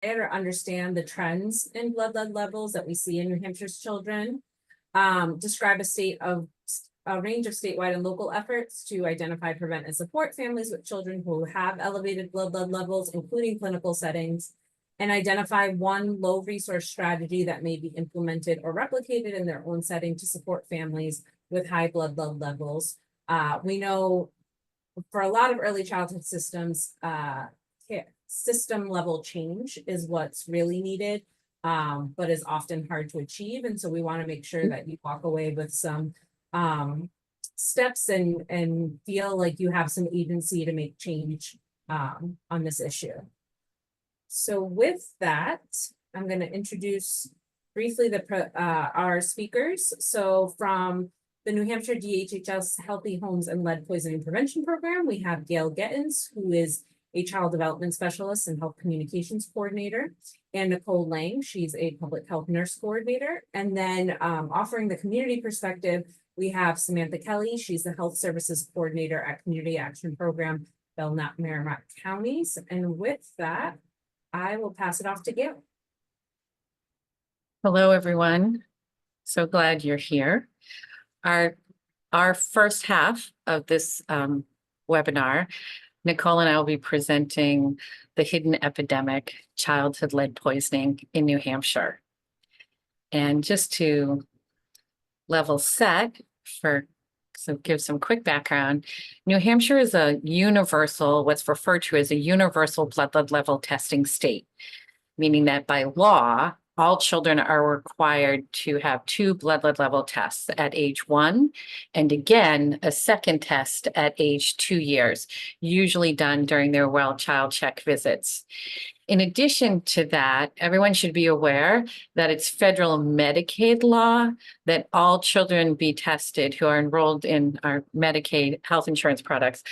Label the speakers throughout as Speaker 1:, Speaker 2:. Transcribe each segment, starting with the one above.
Speaker 1: or understand the trends in blood lead levels that we see in New Hampshire's children. Describe a range of statewide and local efforts to identify, prevent, and support families with children who have elevated blood lead levels, including clinical settings, and identify one low resource strategy that may be implemented or replicated in their own setting to support families with high blood lead levels. We know for a lot of early childhood systems, system level change is what's really needed, but is often hard to achieve. And so we want to make sure that you walk away with some steps and feel like you have some agency to make change on this issue. So with that, I'm going to introduce briefly our speakers. So from the New Hampshire DHHS Healthy Homes and Lead Poisoning Prevention Program, we have Gail Gettens, who is a child development specialist and health communications coordinator, and Nicole, she's a public health nurse coordinator. And then offering the community perspective, we have Samantha Kelly. She's the health services coordinator at Community Action Program, Belknap-Merrimack counties. And with that, I will pass it off to Gail.
Speaker 2: Hello, everyone. So glad you're here. Our first half of this webinar, Nicole and I will be presenting the hidden epidemic, childhood lead poisoning in New Hampshire. And just to level set so give some quick background, New Hampshire is a universal, what's referred to as a universal blood lead level testing state, meaning that by law, all children are required to have 2 blood lead level tests at age 1, and again, a second test at age 2 years, usually done during their well child check visits. In addition to that, everyone should be aware that it's federal Medicaid law that all children be tested who are enrolled in our Medicaid health insurance products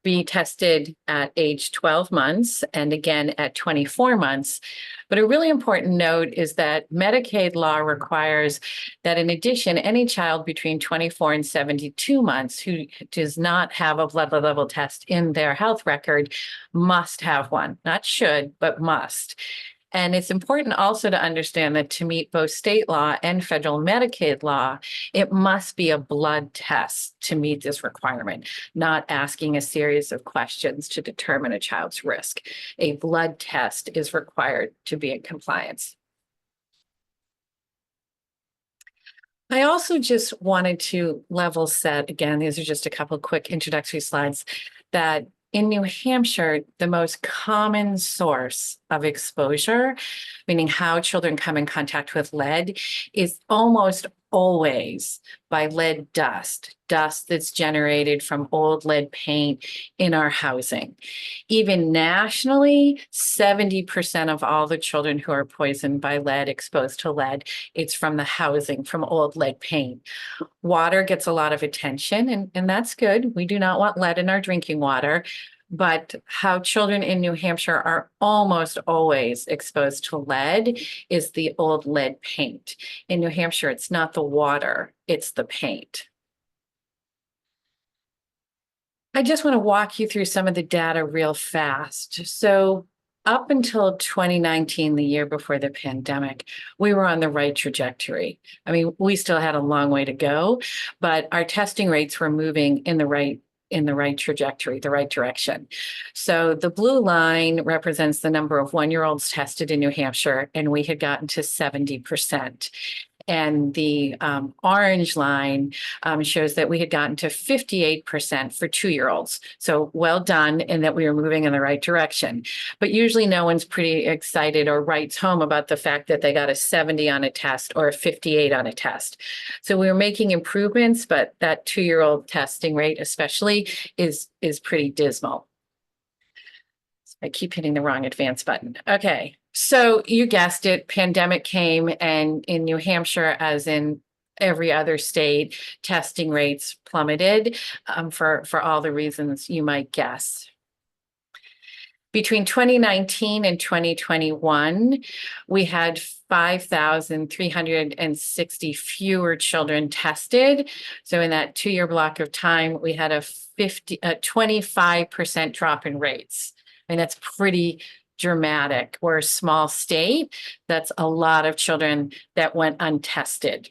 Speaker 2: be tested at age 12 months and again at 24 months. But a really important note is that Medicaid law requires that in addition, any child between 24 and 72 months who does not have a blood level test in their health record must have one, not should, but must. And it's important also to understand that to meet both state law and federal Medicaid law, it must be a blood test to meet this requirement, not asking a series of questions to determine a child's risk. A blood test is required to be in compliance. I also just wanted to level set, again, these are just a couple quick introductory slides, that in New Hampshire, the most common source of exposure, meaning how children come in contact with lead, is almost always by lead dust that's generated from old lead paint in our housing. Even nationally, 70% of all the children who are poisoned by lead, exposed to lead, it's from the housing, from old lead paint. Water gets a lot of attention, and that's good. We do not want lead in our drinking water. But how children in New Hampshire are almost always exposed to lead is the old lead paint. In New Hampshire, it's not the water, it's the paint. I just want to walk you through some of the data real fast. So up until 2019, the year before the pandemic, we were on the right trajectory. I mean, we still had a long way to go, but our testing rates were moving in the right trajectory, the right direction. So the blue line represents the number of 1-year-olds tested in New Hampshire, and we had gotten to 70%. And the orange line shows that we had gotten to 58% for 2-year-olds. So well done, and that we were moving in the right direction. But usually no one's pretty excited or writes home about the fact that they got a 70 on a test or a 58 on a test. So we were making improvements, but that 2-year-old testing rate especially is pretty dismal. I keep hitting the wrong advance button. Okay. So you guessed it, pandemic came, and in New Hampshire, as in every other state, testing rates plummeted for all the reasons you might guess. Between 2019 and 2021, we had 5,360 fewer children tested. So in that 2-year block of time, we had a 25% drop in rates. I mean, that's pretty dramatic. We're a small state. That's a lot of children that went untested.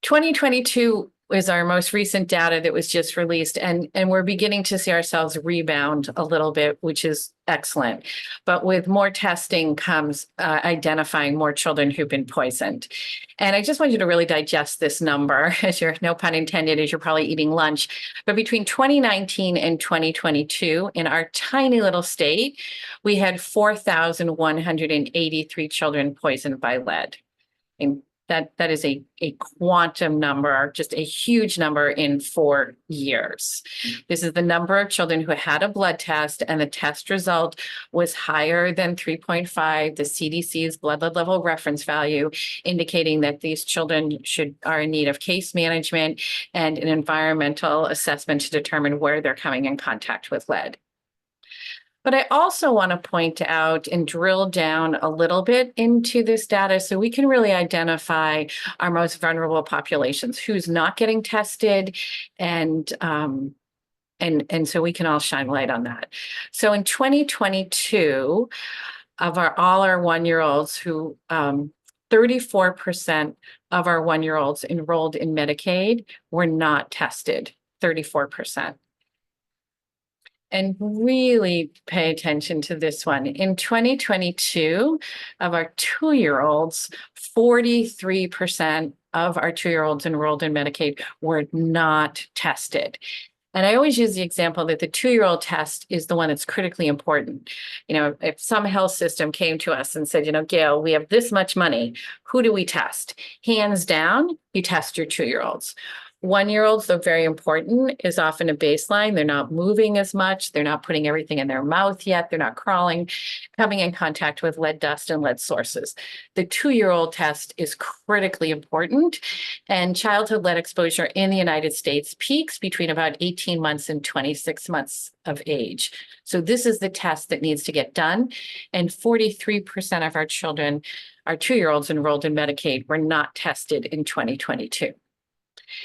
Speaker 2: 2022 is our most recent data that was just released, and we're beginning to see ourselves rebound a little bit, which is excellent. But with more testing comes identifying more children who've been poisoned. And I just want you to really digest this number, as you're, no pun intended, as you're probably eating lunch. But between 2019 and 2022, in our tiny little state, we had 4,183 children poisoned by lead. And that is a quantum number, just a huge number in 4 years. This is the number of children who had a blood test and the test result was higher than 3.5, the CDC's blood level reference value, indicating that these children are in need of case management and an environmental assessment to determine where they're coming in contact with lead. But I also want to point out and drill down a little bit into this data so we can really identify our most vulnerable populations, who's not getting tested, and so we can all shine light on that. So in 2022, of all our 1-year-olds who 34% of our 1-year-olds enrolled in Medicaid were not tested, 34%. And really pay attention to this one. In 2022, of our 2-year-olds, 43% of our 2-year-olds enrolled in Medicaid were not tested. And I always use the example that the 2-year-old test is the one that's critically important. You know, if some health system came to us and said, you know, Gail, we have this much money, who do we test? Hands down, you test your 2-year-olds. 1-year-olds, though very important, is often a baseline. They're not moving as much. They're not putting everything in their mouth yet. They're not crawling, coming in contact with lead dust and lead sources. The 2-year-old test is critically important, and childhood lead exposure in the United States peaks between about 18 months and 26 months of age. So this is the test that needs to get done. And 43% of our children, our 2-year-olds enrolled in Medicaid, were not tested in 2022.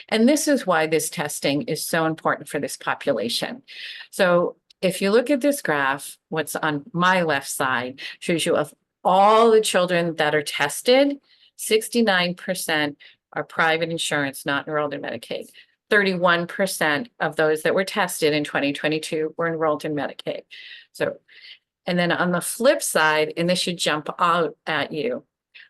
Speaker 2: And this is why this testing is so important for this population. So if you look at this graph, what's on my left side shows you of all the children that are tested, 69% are private insurance, not enrolled in Medicaid. 31% of those that were tested in 2022 were enrolled in Medicaid. So, and then on the flip side, and this should jump out at you,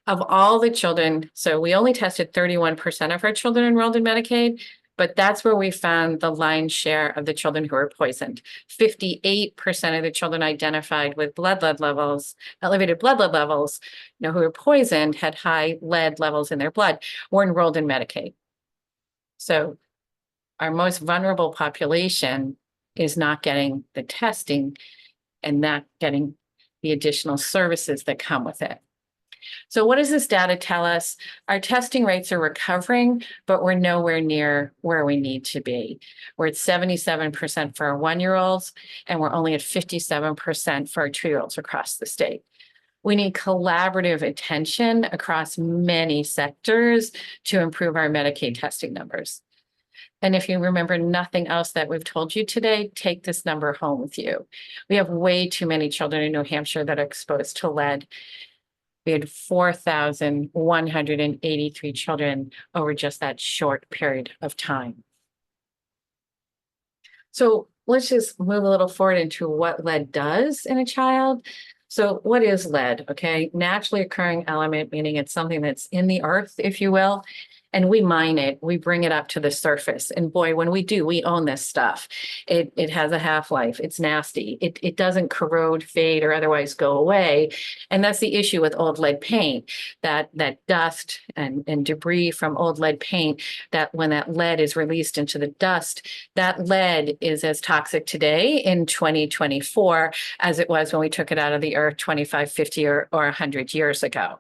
Speaker 2: of all the children, so we only tested 31% of our children enrolled in Medicaid, but that's where we found the lion's share of the children who were poisoned. 58% of the children identified with elevated blood lead levels, who were poisoned, had high lead levels in their blood, were enrolled in Medicaid. So our most vulnerable population is not getting the testing and not getting the additional services that come with it. So what does this data tell us? Our testing rates are recovering, but we're nowhere near where we need to be. We're at 77% for our 1-year-olds, and we're only at 57% for our 2-year-olds across the state. We need collaborative attention across many sectors to improve our Medicaid testing numbers. And if you remember nothing else that we've told you today, take this number home with you. We have way too many children in New Hampshire that are exposed to lead. We had 4,183 children over just that short period of time. So let's just move a little forward into what lead does in a child. So what is lead? Okay, naturally occurring element, meaning it's something that's in the earth, if you will. And we mine it, we bring it up to the surface. And boy, when we do, we own this stuff. It has a half-life, it's nasty. It doesn't corrode, fade, or otherwise go away. And that's the issue with old lead paint, that dust and debris from old lead paint, that when that lead is released into the dust, that lead is as toxic today in 2024 as it was when we took it out of the earth 25, 50, or 100 years ago.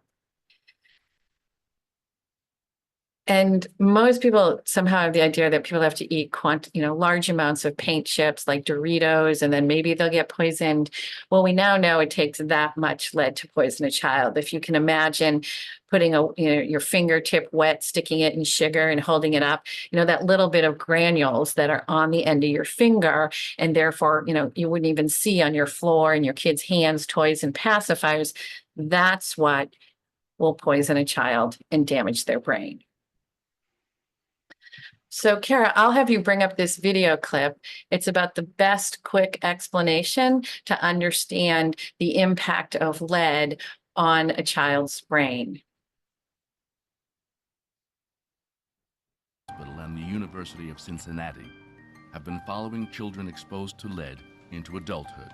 Speaker 2: And most people somehow have the idea that people have to eat large amounts of paint chips like Doritos, and then maybe they'll get poisoned. Well, we now know it takes that much lead to poison a child. If you can imagine putting your fingertip wet, sticking it in sugar and holding it up, that little bit of granules that are on the end of your finger, and therefore, you wouldn't even see on your floor and your kids' hands, toys and pacifiers. That's what will poison a child and damage their brain. So Kara, I'll have you bring up this video clip. It's about the best quick explanation to understand the impact of lead on a child's brain.
Speaker 3: Hospital and the University of Cincinnati have been following children exposed to lead into adulthood.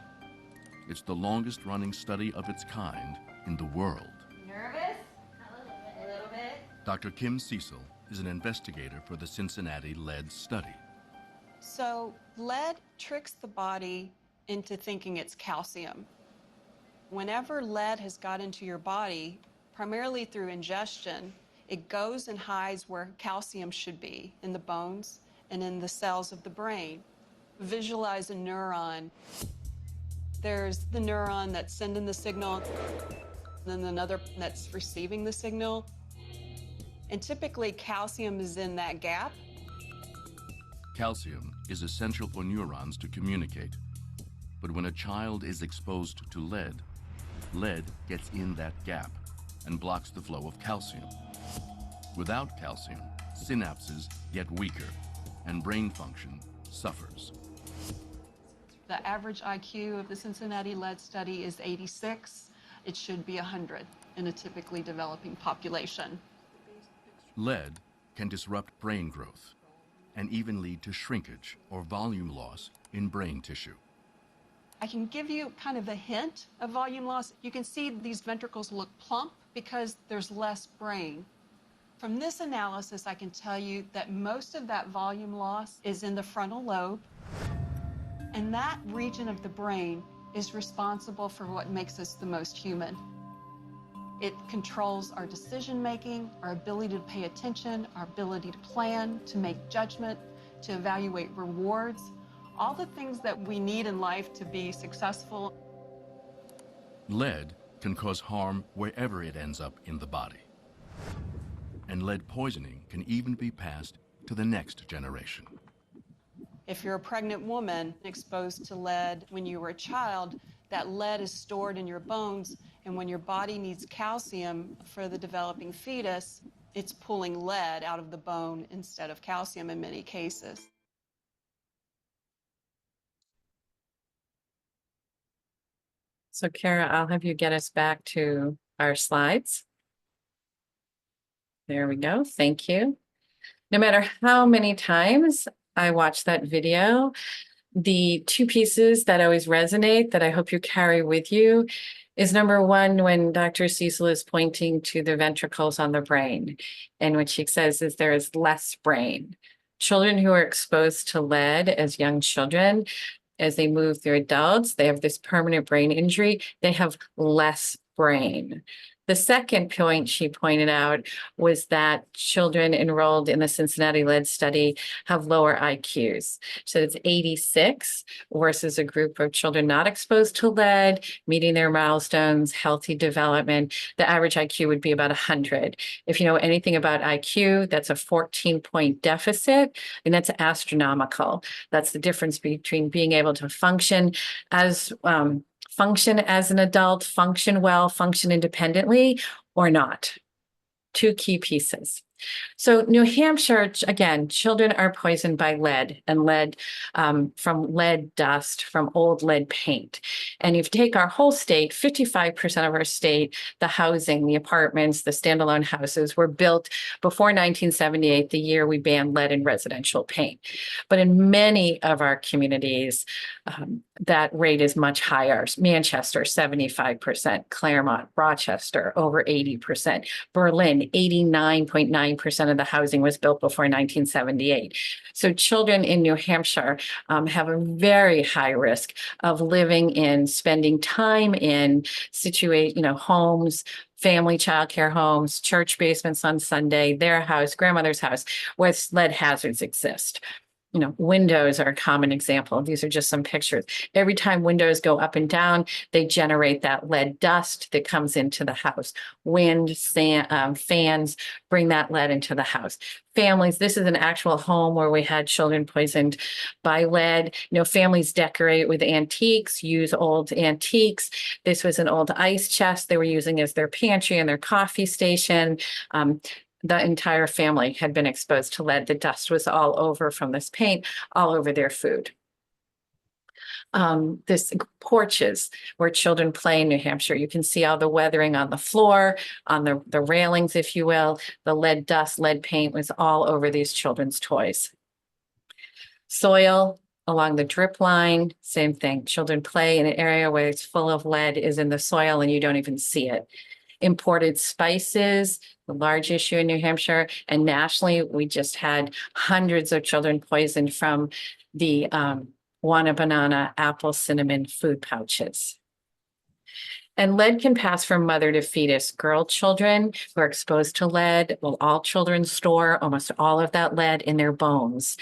Speaker 3: It's the longest running study of its kind in the world.
Speaker 4: Nervous? A little bit.
Speaker 3: Dr. Kim Cecil is an investigator for the Cincinnati lead study.
Speaker 4: So lead tricks the body into thinking it's calcium. Whenever lead has got into your body, primarily through ingestion, it goes and hides where calcium should be, in the bones and in the cells of the brain. Visualize a neuron. There's the neuron that's sending the signal, and then another that's receiving the signal. And typically, calcium is in that gap.
Speaker 3: Calcium is essential for neurons to communicate. But when a child is exposed to lead, lead gets in that gap and blocks the flow of calcium. Without calcium, synapses get weaker and brain function suffers.
Speaker 4: The average IQ of the Cincinnati lead study is 86. It should be 100 in a typically developing population.
Speaker 3: Lead can disrupt brain growth and even lead to shrinkage or volume loss in brain tissue.
Speaker 4: I can give you kind of a hint of volume loss. You can see these ventricles look plump because there's less brain. From this analysis, I can tell you that most of that volume loss is in the frontal lobe, and that region of the brain is responsible for what makes us the most human. It controls our decision-making, our ability to pay attention, our ability to plan, to make judgment, to evaluate rewards, all the things that we need in life to be successful.
Speaker 3: Lead can cause harm wherever it ends up in the body. And lead poisoning can even be passed to the next generation.
Speaker 4: If you're a pregnant woman exposed to lead when you were a child, that lead is stored in your bones, and when your body needs calcium for the developing fetus, it's pulling lead out of the bone instead of calcium in many cases.
Speaker 2: So Kara, I'll have you get us back to our slides. There we go. Thank you. No matter how many times I watch that video, the two pieces that always resonate that I hope you carry with you is number one, when Dr. Cecil is pointing to the ventricles on the brain, and what she says is there is less brain. Children who are exposed to lead as young children, as they move through adults, they have this permanent brain injury, they have less brain. The second point she pointed out was that children enrolled in the Cincinnati lead study have lower IQs. So it's 86 versus a group of children not exposed to lead, meeting their milestones, healthy development. The average IQ would be about 100. If you know anything about IQ, that's a 14-point deficit, and that's astronomical. That's the difference between being able to function as an adult, function well, function independently, or not. Two key pieces. So New Hampshire, again, children are poisoned by lead, and lead from lead dust, from old lead paint. And if you take our whole state, 55% of our state, the housing, the apartments, the standalone houses were built before 1978, the year we banned lead in residential paint. But in many of our communities, that rate is much higher. Manchester, 75%, Claremont, Rochester, over 80%, Berlin, 89.9%. 99% of the housing was built before 1978. So children in New Hampshire have a very high risk of living in, spending time in homes, family childcare homes, church basements on Sunday, their house, grandmother's house, where lead hazards exist. Windows are a common example. These are just some pictures. Every time windows go up and down, they generate that lead dust that comes into the house. Wind, sand, fans bring that lead into the house. Families, this is an actual home where we had children poisoned by lead. Families decorate with antiques, use old antiques. This was an old ice chest they were using as their pantry and their coffee station. The entire family had been exposed to lead. The dust was all over from this paint, all over their food. This porches where children play in New Hampshire. You can see all the weathering on the floor, on the railings, if you will. The lead dust, lead paint was all over these children's toys. Soil along the drip line, same thing. Children play in an area where it's full of lead is in the soil and you don't even see it. Imported spices, a large issue in New Hampshire, and nationally, we just had hundreds of children poisoned from the Wanna Banana apple cinnamon food pouches. And lead can pass from mother to fetus. Girl children who are exposed to lead, well, all children store almost all of that lead in their bones.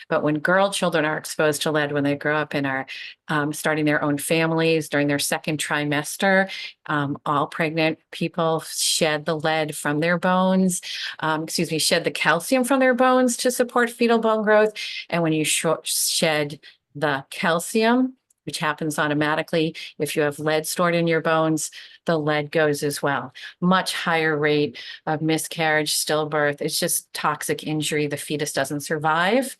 Speaker 2: But when girl children are exposed to lead, when they grow up and are starting their own families during their second trimester, all pregnant people shed the lead from their bones, shed the calcium from their bones to support fetal bone growth. And when you shed the calcium, which happens automatically. If you have lead stored in your bones, the lead goes as well. Much higher rate of miscarriage, stillbirth. It's just toxic injury. The fetus doesn't survive.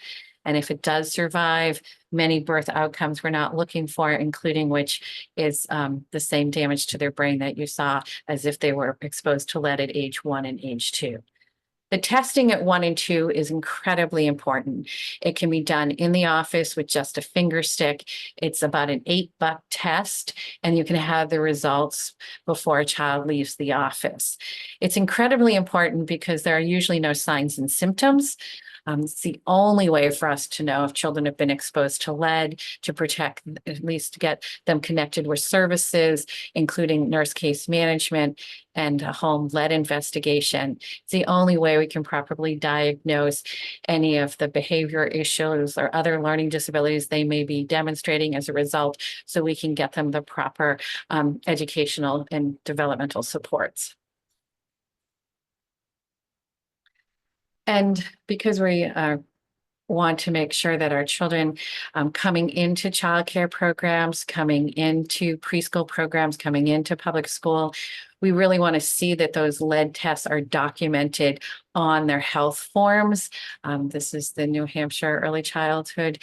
Speaker 2: And if it does survive, many birth outcomes we're not looking for, including which is the same damage to their brain that you saw as if they were exposed to lead at age 1 and age 2. The testing at 1 and 2 is incredibly important. It can be done in the office with just a finger stick. It's about an $8 test, and you can have the results before a child leaves the office. It's incredibly important because there are usually no signs and symptoms. It's the only way for us to know if children have been exposed to lead, to protect, at least to get them connected with services, including nurse case management and a home lead investigation. It's the only way we can properly diagnose any of the behavior issues or other learning disabilities they may be demonstrating as a result, so we can get them the proper educational and developmental supports. And because we want to make sure that our children coming into childcare programs, coming into preschool programs, coming into public school, we really want to see that those lead tests are documented on their health forms. This is the New Hampshire Early Childhood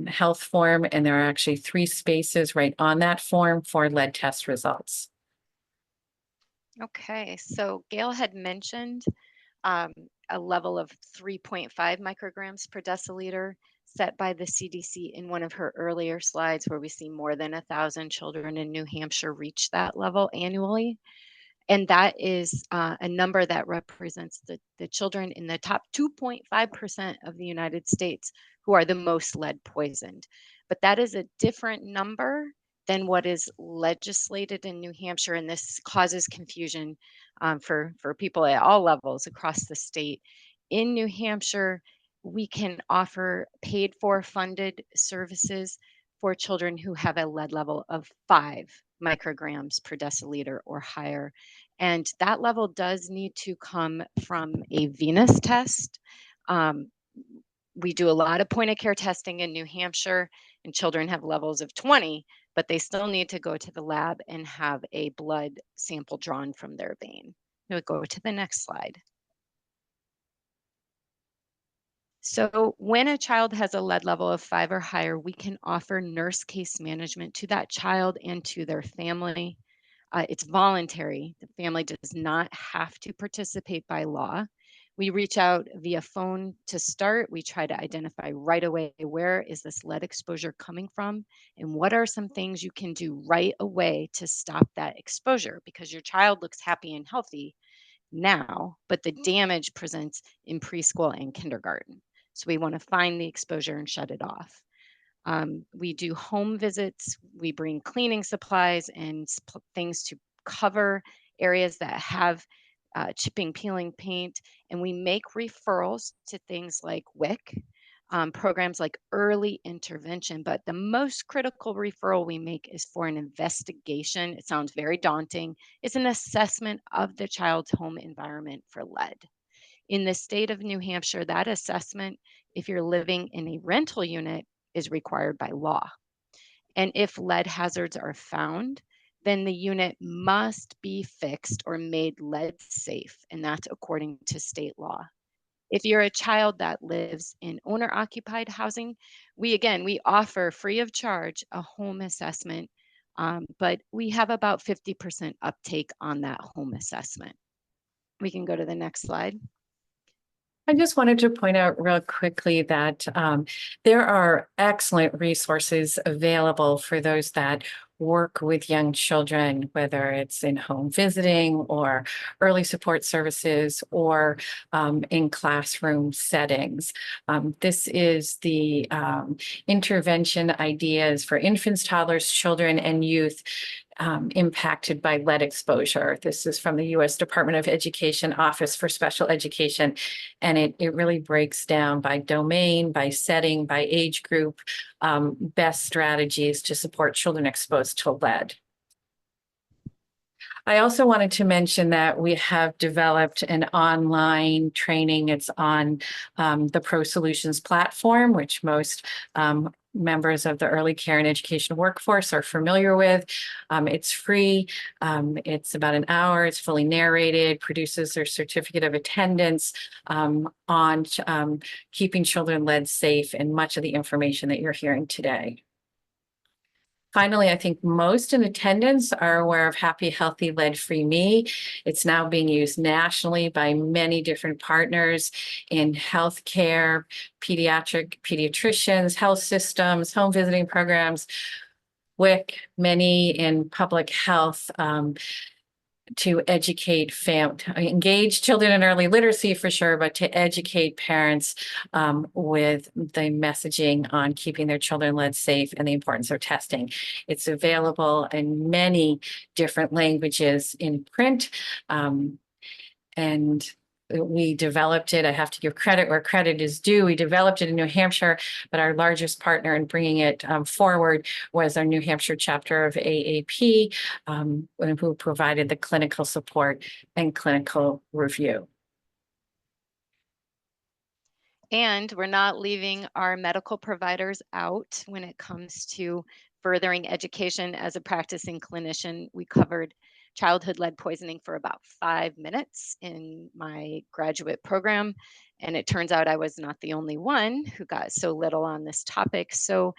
Speaker 2: Health Form, and there are actually 3 spaces right on that form for lead test results.
Speaker 5: Okay, so Gail had mentioned a level of 3.5 micrograms per deciliter set by the CDC in one of her earlier slides, where we see more than 1,000 children in New Hampshire reach that level annually. And that is a number that represents the children in the top 2.5% of the United States who are the most lead poisoned. But that is a different number than what is legislated in New Hampshire, and this causes confusion for people at all levels across the state. In New Hampshire, we can offer paid for funded services for children who have a lead level of 5 micrograms per deciliter or higher. And that level does need to come from a venous test. We do a lot of point of care testing in New Hampshire, and children have levels of 20, but they still need to go to the lab and have a blood sample drawn from their vein. We'll go to the next slide. So when a child has a lead level of 5 or higher, we can offer nurse case management to that child and to their family. It's voluntary. The family does not have to participate by law. We reach out via phone to start. We try to identify right away, where is this lead exposure coming from, and what are some things you can do right away to stop that exposure, because your child looks happy and healthy. now, but the damage presents in preschool and kindergarten. So we want to find the exposure and shut it off. We do home visits. We bring cleaning supplies and things to cover areas that have chipping, peeling paint, and we make referrals to things like WIC, programs like early intervention. But the most critical referral we make is for an investigation. It sounds very daunting. It's an assessment of the child's home environment for lead. In the state of New Hampshire, that assessment, if you're living in a rental unit, is required by law. And if lead hazards are found, then the unit must be fixed or made lead safe, and that's according to state law. If you're a child that lives in owner-occupied housing, we offer free of charge a home assessment, but we have about 50% uptake on that home assessment. We can go to the next slide.
Speaker 2: I just wanted to point out real quickly that there are excellent resources available for those that work with young children, whether it's in home visiting or early support services or in classroom settings. This is the intervention ideas for infants, toddlers, children, and youth impacted by lead exposure. This is from the U.S. Department of Education Office for Special Education, and it really breaks down by domain, by setting, by age group, best strategies to support children exposed to lead. I also wanted to mention that we have developed an online training. It's on the Pro Solutions platform, which most members of the early care and education workforce are familiar with. It's free. It's about an hour. It's fully narrated, produces their certificate of attendance on keeping children lead safe, and much of the information that you're hearing today. Finally, I think most in attendance are aware of Happy, Healthy, Lead-Free Me. It's now being used nationally by many different partners in healthcare, pediatricians, health systems, home visiting programs, WIC, many in public health, to educate engage children in early literacy for sure, but to educate parents with the messaging on keeping their children lead safe and the importance of testing. It's available in many different languages in print, and we developed it. I have to give credit where credit is due. We developed it in New Hampshire, but our largest partner in bringing it forward was our New Hampshire chapter of AAP, who provided the clinical support and clinical review.
Speaker 5: And we're not leaving our medical providers out when it comes to furthering education. As a practicing clinician, we covered childhood lead poisoning for about 5 minutes in my graduate program. And it turns out I was not the only one who got so little on this topic. So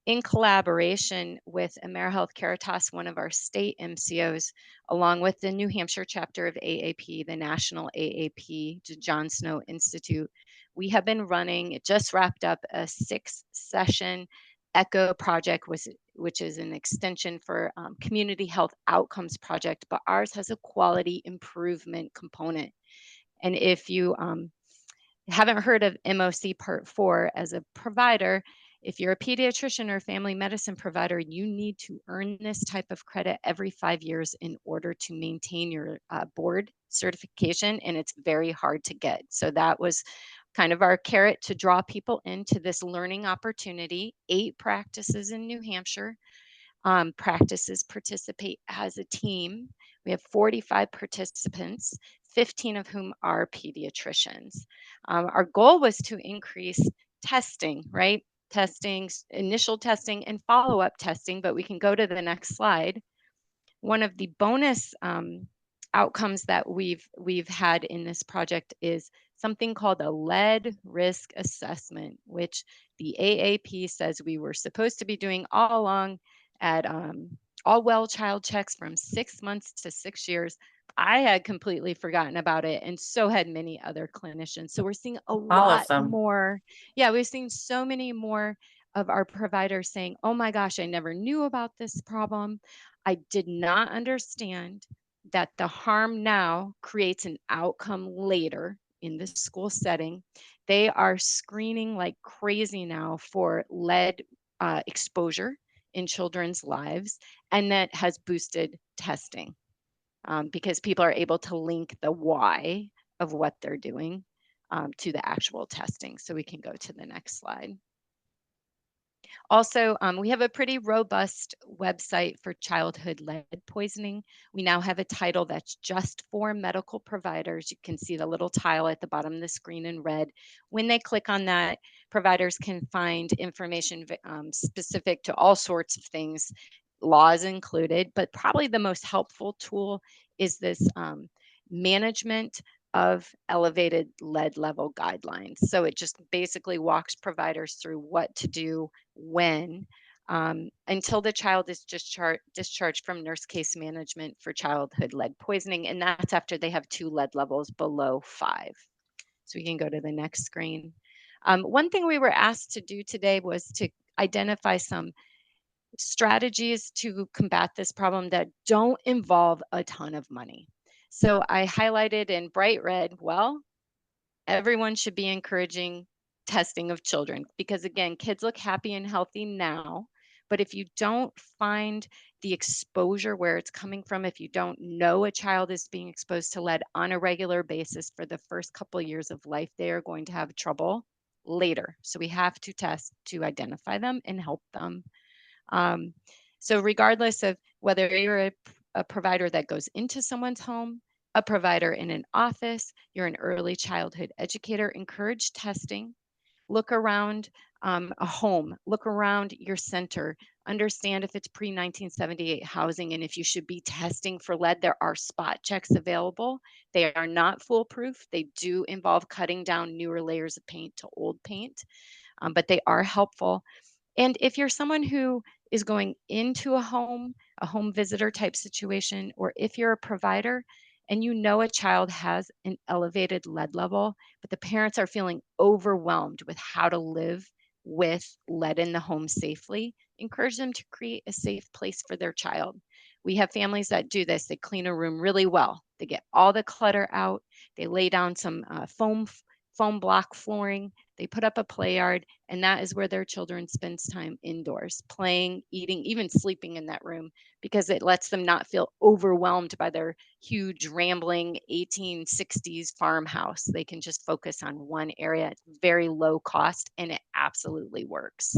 Speaker 5: in collaboration with AmeriHealth Caritas, one of our state MCOs, along with the New Hampshire chapter of AAP, the national AAP, the John Snow Institute, we have been running, it just wrapped up, a 6-session ECHO project, which is an extension for community health outcomes project, but ours has a quality improvement component. And if you haven't heard of MOC Part 4, as a provider, if you're a pediatrician or family medicine provider, you need to earn this type of credit every 5 years in order to maintain your board certification, and it's very hard to get. So that was kind of our carrot to draw people into this learning opportunity. 8 practices in New Hampshire. Practices participate as a team. We have 45 participants, 15 of whom are pediatricians. Our goal was to increase testing, right? Testing, initial testing and follow-up testing, but we can go to the next slide. One of the bonus outcomes that we've had in this project is something called a lead risk assessment, which the AAP says we were supposed to be doing all along at all well child checks from 6 months to 6 years. I had completely forgotten about it, and so had many other clinicians. So we're seeing a lot more. Yeah, we've seen so many more of our providers saying, oh my gosh, I never knew about this problem. I did not understand that the harm now creates an outcome later in the school setting. They are screening like crazy now for lead exposure in children's lives, and that has boosted testing because people are able to link the why of what they're doing to the actual testing. So we can go to the next slide. Also, we have a pretty robust website for childhood lead poisoning. We now have a title that's just for medical providers. You can see the little tile at the bottom of the screen in red. When they click on that, providers can find information specific to all sorts of things, laws included, but probably the most helpful tool is this management of elevated lead level guidelines. So it just basically walks providers through what to do when until the child is discharged from nurse case management for childhood lead poisoning. And that's after they have 2 lead levels below 5. So we can go to the next screen. One thing we were asked to do today was to identify some strategies to combat this problem that don't involve a ton of money. So I highlighted in bright red, well, everyone should be encouraging testing of children because again, kids look happy and healthy now, but if you don't find the exposure where it's coming from, if you don't know a child is being exposed to lead on a regular basis for the first couple of years of life, they are going to have trouble later. So we have to test to identify them and help them. So regardless of whether you're a provider that goes into someone's home, a provider in an office, you're an early childhood educator, encourage testing. Look around a home, look around your center, understand if it's pre-1978 housing and if you should be testing for lead. There are spot checks available. They are not foolproof. They do involve cutting down newer layers of paint to old paint, but they are helpful. And if you're someone who is going into a home visitor type situation, or if you're a provider and you know a child has an elevated lead level, but the parents are feeling overwhelmed with how to live with lead in the home safely, encourage them to create a safe place for their child. We have families that do this. They clean a room really well. They get all the clutter out. They lay down some foam block flooring. They put up a play yard, and that is where their children spends time indoors, playing, eating, even sleeping in that room, because it lets them not feel overwhelmed by their huge, rambling 1860s farmhouse. They can just focus on one area. It's very low cost, and it absolutely works.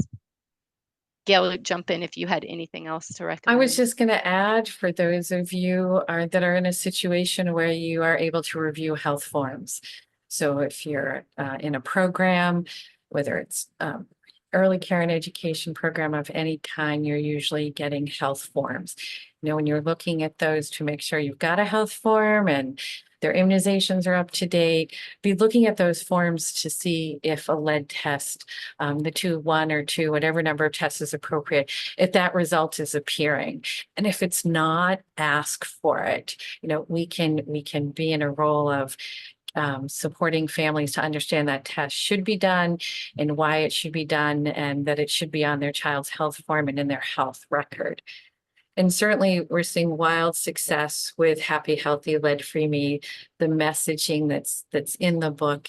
Speaker 5: Gail, jump in if you had anything else to recommend.
Speaker 2: I was just going to add, for those of you that are in a situation where you are able to review health forms. So if you're in a program, whether it's early care and education program of any kind, you're usually getting health forms. You know, when you're looking at those to make sure you've got a health form and their immunizations are up to date, be looking at those forms to see if a lead test, the 2, 1 or 2, whatever number of tests is appropriate, if that result is appearing. And if it's not, ask for it. You know, we can be in a role of supporting families to understand that test should be done and why it should be done, and that it should be on their child's health form and in their health record. And certainly we're seeing wild success with Happy, Healthy, Lead-Free Me. The messaging that's in the book,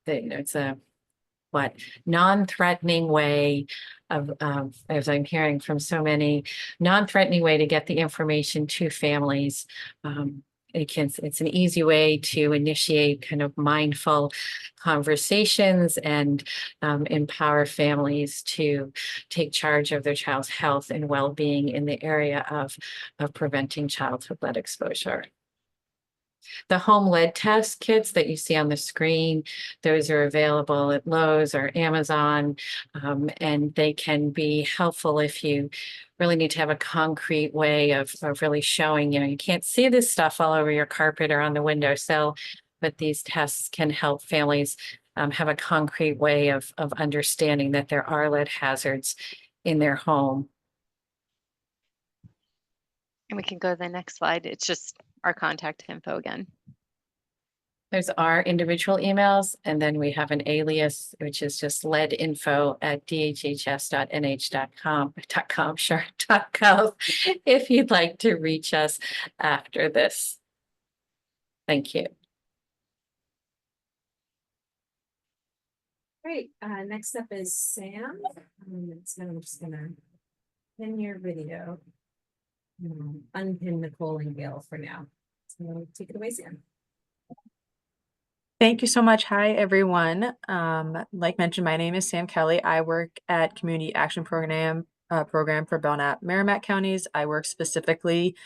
Speaker 2: it's a non-threatening way of, as I'm hearing from so many, non-threatening way to get the information to families. It's an easy way to initiate kind of mindful conversations and empower families to take charge of their child's health and well-being in the area of preventing childhood lead exposure. The home lead test kits that you see on the screen, those are available at Lowe's or Amazon, and they can be helpful if you really need to have a concrete way of really showing, you can't see this stuff all over your carpet or on the windowsill, but these tests can help families have a concrete way of understanding that there are lead hazards in their home.
Speaker 5: And we can go to the next slide. It's just our contact info again.
Speaker 2: There's our individual emails, and then we have an alias, which is just leadinfo@dhhs.nh.com, sure, .gov, if you'd like to reach us after this. Thank you.
Speaker 1: Great, next up is Sam. I'm just gonna pin your video. Unpin Nicole and Gail for now. So take it away, Sam.
Speaker 6: Thank you so much. Hi, everyone. Like mentioned, my name is Sam Kelly. I work at Community Action Program for Belknap-Merrimack counties. I work specifically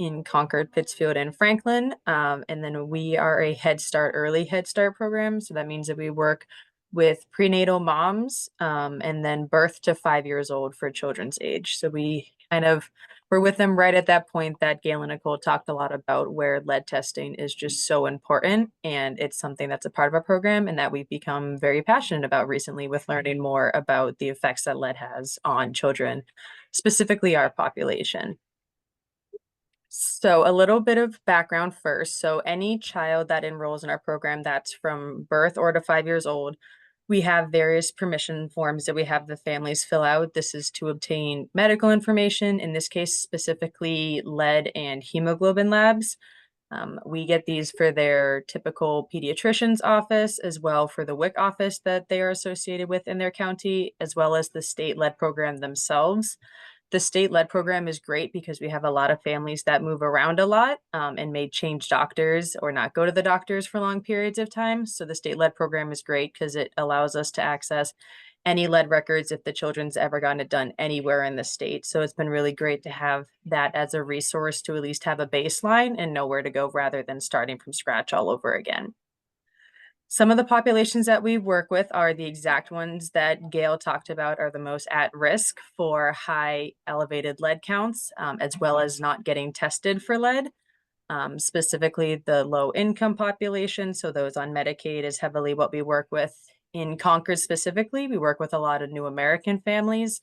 Speaker 6: in Concord, Pittsfield, and Franklin. And then we are a early Head Start program. So that means that we work with prenatal moms and then birth to 5 years old for children's age. So we we're with them right at that point that Gail and Nicole talked a lot about, where lead testing is just so important. And it's something that's a part of our program and that we've become very passionate about recently, with learning more about the effects that lead has on children, specifically our population. So a little bit of background first. So any child that enrolls in our program that's from birth or to 5 years old, we have various permission forms that we have the families fill out. This is to obtain medical information, in this case, specifically lead and hemoglobin labs. We get these for their typical pediatrician's office, as well for the WIC office that they are associated with in their county, as well as the state lead program themselves. The state lead program is great because we have a lot of families that move around a lot and may change doctors or not go to the doctors for long periods of time. So the state lead program is great because it allows us to access any lead records if the children's ever gotten it done anywhere in the state. So it's been really great to have that as a resource to at least have a baseline and know where to go rather than starting from scratch all over again. Some of the populations that we work with are the exact ones that Gail talked about, are the most at risk for high elevated lead counts, as well as not getting tested for lead. Specifically the low income population. So those on Medicaid is heavily what we work with. In Concord specifically, we work with a lot of new American families.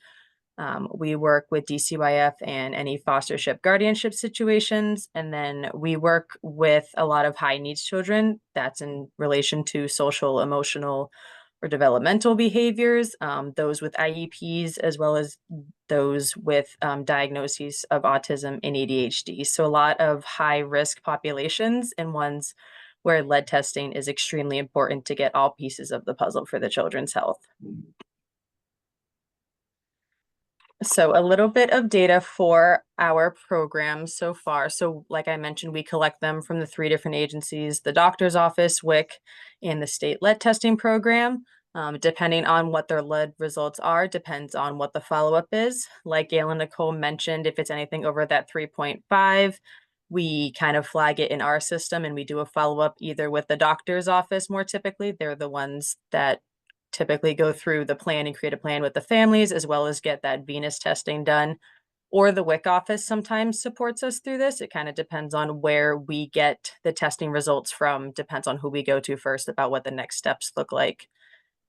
Speaker 6: We work with DCYF and any fostership guardianship situations. And then we work with a lot of high needs children. That's in relation to social, emotional, or developmental behaviors, those with IEPs, as well as those with diagnoses of autism and ADHD. So a lot of high risk populations and ones where lead testing is extremely important to get all pieces of the puzzle for the children's health. So a little bit of data for our program so far. So like I mentioned, we collect them from the 3 different agencies, the doctor's office, WIC, and the state lead testing program. Depending on what their lead results are, depends on what the follow-up is. Like Gail and Nicole mentioned, if it's anything over that 3.5, we kind of flag it in our system and we do a follow-up either with the doctor's office. More typically, they're the ones that typically go through the plan and create a plan with the families, as well as get that venous testing done. Or the WIC office sometimes supports us through this. It kind of depends on where we get the testing results from, depends on who we go to first about what the next steps look like.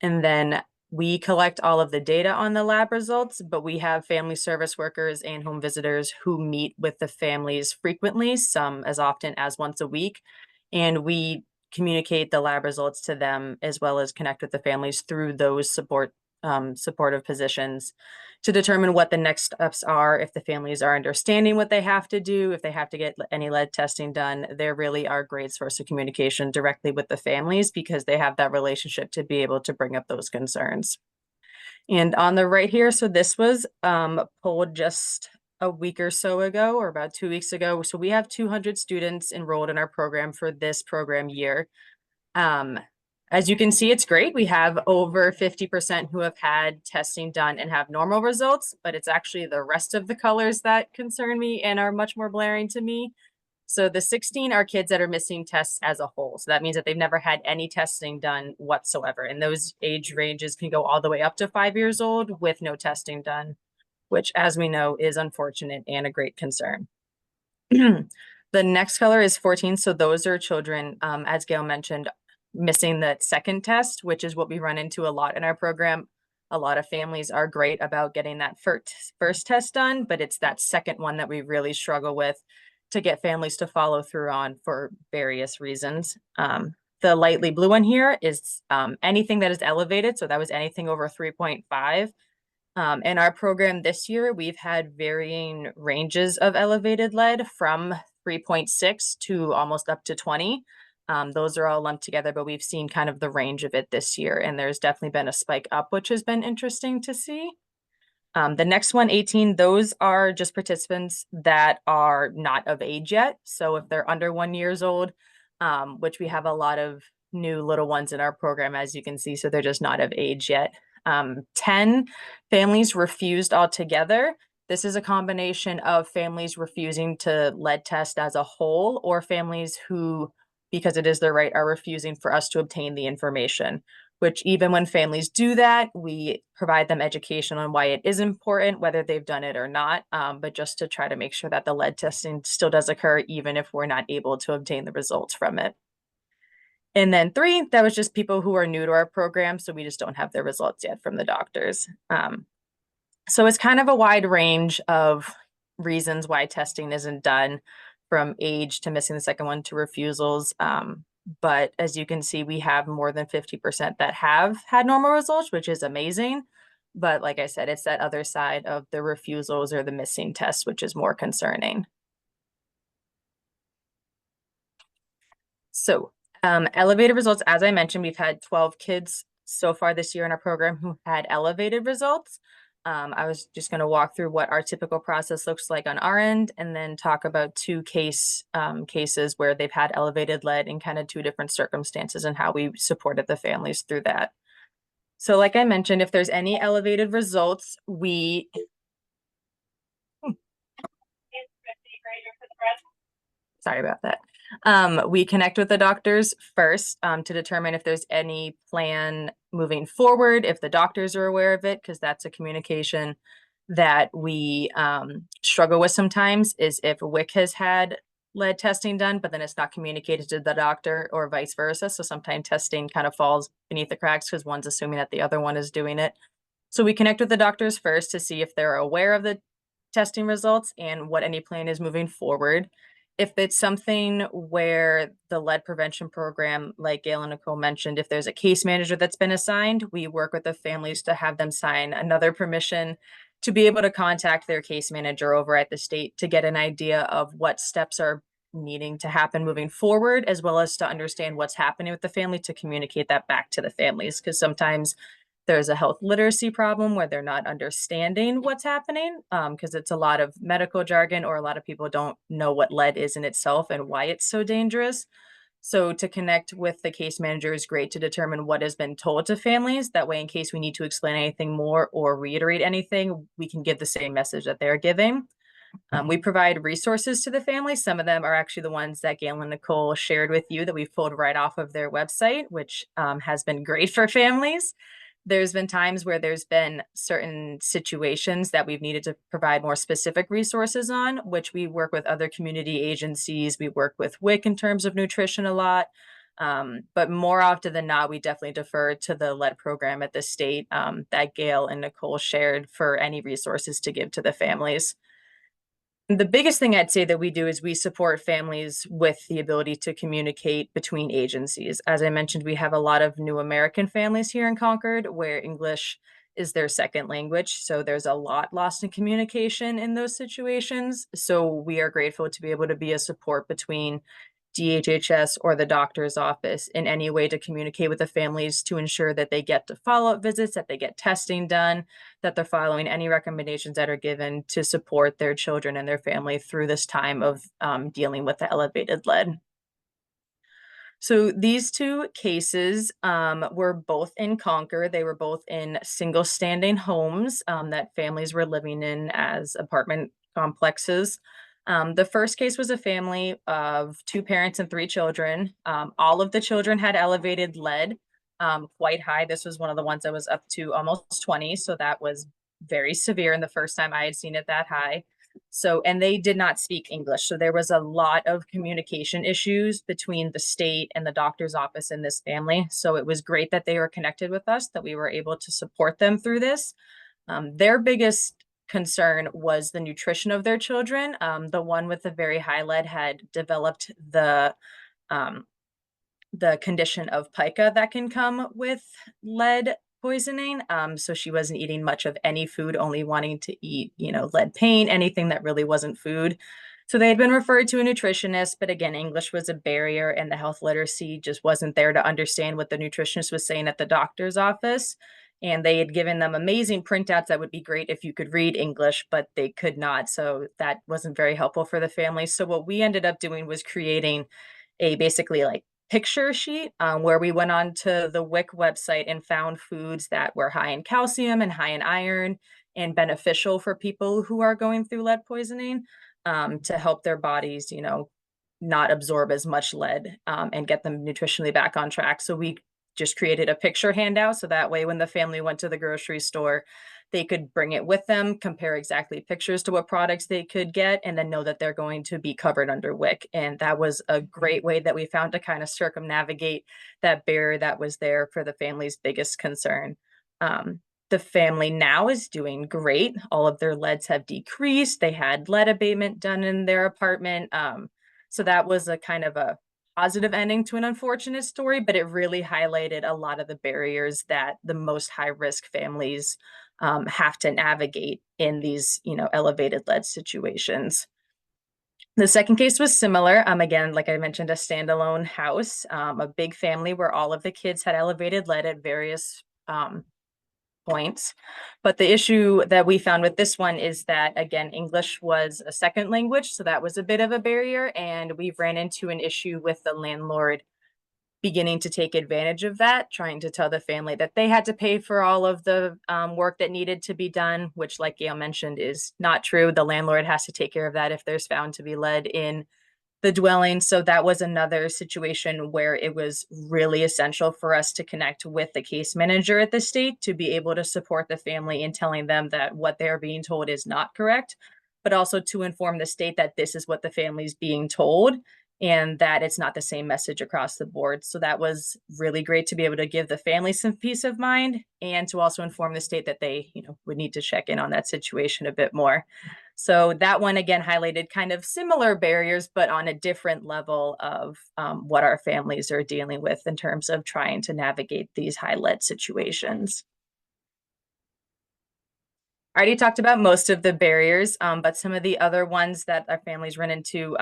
Speaker 6: And then we collect all of the data on the lab results, but we have family service workers and home visitors who meet with the families frequently, some as often as once a week. And we communicate the lab results to them, as well as connect with the families through those supportive positions to determine what the next steps are. If the families are understanding what they have to do, if they have to get any lead testing done, there really are great source of communication directly with the families because they have that relationship to be able to bring up those concerns. And on the right here, so this was pulled just a week or so ago, or about 2 weeks ago. So we have 200 students enrolled in our program for this program year. As you can see, it's great. We have over 50% who have had testing done and have normal results, but it's actually the rest of the colors that concern me and are much more blaring to me. So the 16 are kids that are missing tests as a whole. So that means that they've never had any testing done whatsoever. And those age ranges can go all the way up to 5 years old with no testing done, which, as we know, is unfortunate and a great concern. The next color is 14. So those are children, as Gail mentioned, missing the second test, which is what we run into a lot in our program. A lot of families are great about getting that first test done, but it's that second one that we really struggle with to get families to follow through on for various reasons. The lightly blue one here is anything that is elevated. So that was anything over 3.5. In our program this year, we've had varying ranges of elevated lead from 3.6 to almost up to 20. Those are all lumped together, but we've seen kind of the range of it this year. And there's definitely been a spike up, which has been interesting to see. The next one, 18, those are just participants that are not of age yet. So if they're under 1 year old, which we have a lot of new little ones in our program, as you can see, so they're just not of age yet. 10 families refused altogether. This is a combination of families refusing to lead test as a whole, or families who, because it is their right, are refusing for us to obtain the information, which even when families do that, we provide them education on why it is important, whether they've done it or not, but just to try to make sure that the lead testing still does occur, even if we're not able to obtain the results from it. And then 3, that was just people who are new to our program, so we just don't have their results yet from the doctors. So it's kind of a wide range of reasons why testing isn't done, from age to missing the second one to refusals. But as you can see, we have more than 50% that have had normal results, which is amazing. But like I said, it's that other side of the refusals or the missing tests, which is more concerning. So elevated results, as I mentioned, we've had 12 kids so far this year in our program who had elevated results. I was just going to walk through what our typical process looks like on our end, and then talk about 2 cases where they've had elevated lead in kind of 2 different circumstances and how we supported the families through that. So like I mentioned, if there's any elevated results, we sorry about that. We connect with the doctors first to determine if there's any plan moving forward, if the doctors are aware of it, because that's a communication that we struggle with sometimes, is if WIC has had lead testing done, but then it's not communicated to the doctor, or vice versa. So sometimes testing kind of falls beneath the cracks because one's assuming that the other one is doing it. So we connect with the doctors first to see if they're aware of the testing results and what any plan is moving forward. If it's something where the lead prevention program, like Gail and Nicole mentioned, if there's a case manager that's been assigned, we work with the families to have them sign another permission to be able to contact their case manager over at the state to get an idea of what steps are needing to happen moving forward, as well as to understand what's happening with the family, to communicate that back to the families. Because sometimes there's a health literacy problem where they're not understanding what's happening, because it's a lot of medical jargon, or a lot of people don't know what lead is in itself and why it's so dangerous. So to connect with the case manager is great to determine what has been told to families. That way, in case we need to explain anything more or reiterate anything, we can give the same message that they're giving. We provide resources to the families. Some of them are actually the ones that Gail and Nicole shared with you that we've pulled right off of their website, which has been great for families. There's been times where there's been certain situations that we've needed to provide more specific resources on, which we work with other community agencies. We work with WIC in terms of nutrition a lot. But more often than not, we definitely defer to the lead program at the state that Gail and Nicole shared for any resources to give to the families. The biggest thing I'd say that we do is we support families with the ability to communicate between agencies. As I mentioned, we have a lot of new American families here in Concord where English is their second language. So there's a lot lost in communication in those situations. So we are grateful to be able to be a support between DHHS or the doctor's office in any way to communicate with the families to ensure that they get to follow-up visits, that they get testing done, that they're following any recommendations that are given to support their children and their family through this time of dealing with the elevated lead. So these 2 cases were both in Concord. They were both in single standing homes that families were living in as apartment complexes. The first case was a family of 2 parents and 3 children. All of the children had elevated lead, quite high. This was one of the ones that was up to almost 20. So that was very severe, and the first time I had seen it that high. So, and they did not speak English. So there was a lot of communication issues between the state and the doctor's office in this family. So it was great that they were connected with us, that we were able to support them through this. Their biggest concern was the nutrition of their children. The one with the very high lead had developed the the condition of pica that can come with lead poisoning. So she wasn't eating much of any food, only wanting to eat, lead paint, anything that really wasn't food. So they had been referred to a nutritionist, but again, English was a barrier and the health literacy just wasn't there to understand what the nutritionist was saying at the doctor's office. And they had given them amazing printouts that would be great if you could read English, but they could not. So that wasn't very helpful for the family. So what we ended up doing was creating a basically like picture sheet where we went on to the WIC website and found foods that were high in calcium and high in iron and beneficial for people who are going through lead poisoning to help their bodies, not absorb as much lead and get them nutritionally back on track. So we just created a picture handout so that way when the family went to the grocery store, they could bring it with them, compare exactly pictures to what products they could get, and then know that they're going to be covered under WIC. And that was a great way that we found to kind of circumnavigate that barrier that was there for the family's biggest concern. The family now is doing great. All of their leads have decreased. They had lead abatement done in their apartment. So that was a kind of a positive ending to an unfortunate story, but it really highlighted a lot of the barriers that the most high-risk families have to navigate in these, elevated lead situations. The second case was similar. Again, like I mentioned, a standalone house, a big family where all of the kids had elevated lead at various points. But the issue that we found with this one is that, again, English was a second language, so that was a bit of a barrier. And we ran into an issue with the landlord beginning to take advantage of that, trying to tell the family that they had to pay for all of the work that needed to be done, which, like Gail mentioned, is not true. The landlord has to take care of that if there's found to be lead in the dwelling. So that was another situation where it was really essential for us to connect with the case manager at the state to be able to support the family in telling them that what they're being told is not correct, but also to inform the state that this is what the family's being told and that it's not the same message across the board. So that was really great to be able to give the family some peace of mind and to also inform the state that they, would need to check in on that situation a bit more. So that one, again, highlighted kind of similar barriers, but on a different level of what our families are dealing with in terms of trying to navigate these high lead situations. I already talked about most of the barriers, but some of the other ones that our families run into,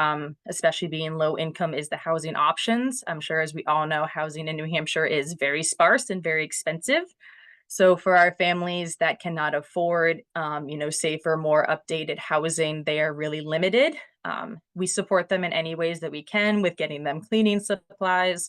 Speaker 6: especially being low income, is the housing options. I'm sure, as we all know, housing in New Hampshire is very sparse and very expensive. So for our families that cannot afford, safer, more updated housing, they are really limited. We support them in any ways that we can with getting them cleaning supplies,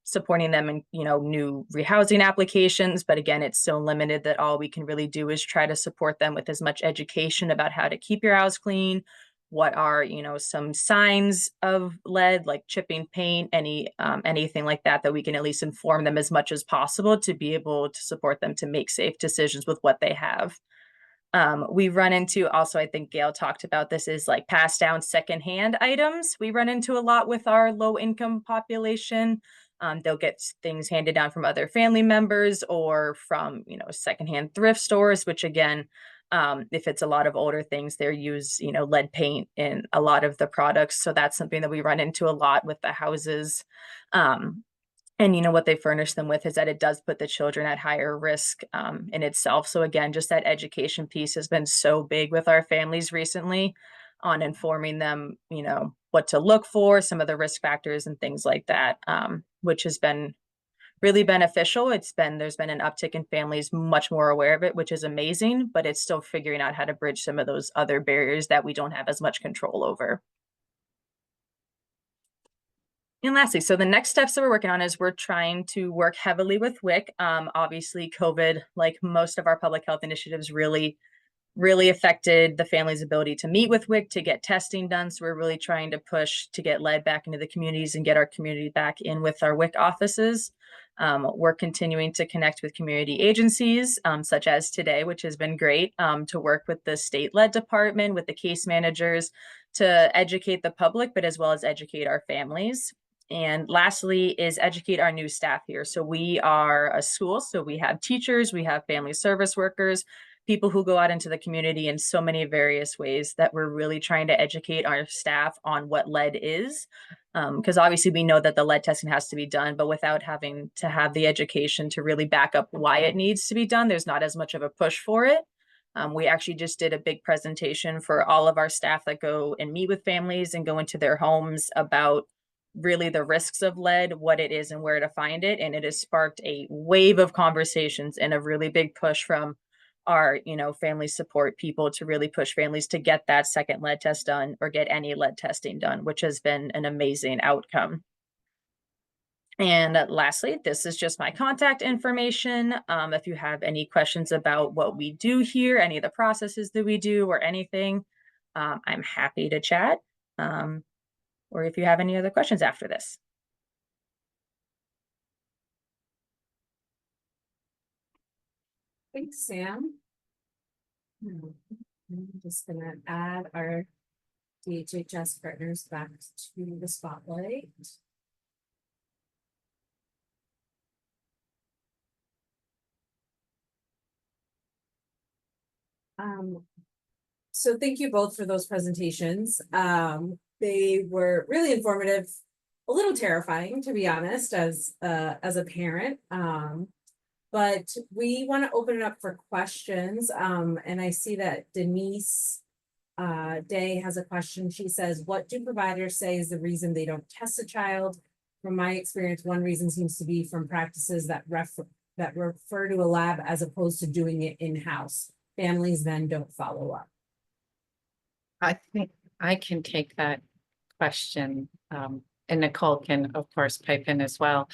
Speaker 6: supporting them in, new rehousing applications. But again, it's so limited that all we can really do is try to support them with as much education about how to keep your house clean. What are, some signs of lead, like chipping paint, anything like that we can at least inform them as much as possible to be able to support them to make safe decisions with what they have. We run into also, I think Gail talked about this, is like passed down secondhand items. We run into a lot with our low income population. They'll get things handed down from other family members or from, secondhand thrift stores, which again, if it's a lot of older things, they use, lead paint in a lot of the products. So that's something that we run into a lot with the houses. And what they furnish them with is that it does put the children at higher risk in itself. So again, just that education piece has been so big with our families recently on informing them, what to look for, some of the risk factors and things like that, which has been really beneficial. There's been an uptick in families much more aware of it, which is amazing, but it's still figuring out how to bridge some of those other barriers that we don't have as much control over. And lastly, so the next steps that we're working on is we're trying to work heavily with WIC. Obviously, COVID, like most of our public health initiatives, really affected the family's ability to meet with WIC, to get testing done. So we're really trying to push to get lead back into the communities and get our community back in with our WIC offices. We're continuing to connect with community agencies, such as today, which has been great, to work with the state lead department, with the case managers, to educate the public, but as well as educate our families. And lastly is educate our new staff here. So we are a school, so we have teachers, we have family service workers, people who go out into the community in so many various ways that we're really trying to educate our staff on what lead is. Because obviously we know that the lead testing has to be done, but without having to have the education to really back up why it needs to be done, there's not as much of a push for it. We actually just did a big presentation for all of our staff that go and meet with families and go into their homes about really the risks of lead, what it is and where to find it. And it has sparked a wave of conversations and a really big push from our, family support people to really push families to get that second lead test done or get any lead testing done, which has been an amazing outcome. And lastly, this is just my contact information. If you have any questions about what we do here, any of the processes that we do or anything, I'm happy to chat. Or if you have any other questions after this.
Speaker 1: Thanks, Sam. I'm just gonna add our DHHS partners back to the spotlight. So thank you both for those presentations. They were really informative, a little terrifying, to be honest, as a parent. But we want to open it up for questions. And I see that Denise Day has a question. She says, what do providers say is the reason they don't test a child? From my experience, one reason seems to be from practices that refer to a lab as opposed to doing it in-house. Families then don't follow up.
Speaker 2: I think I can take that question, and Nicole can, of course, pipe in as well.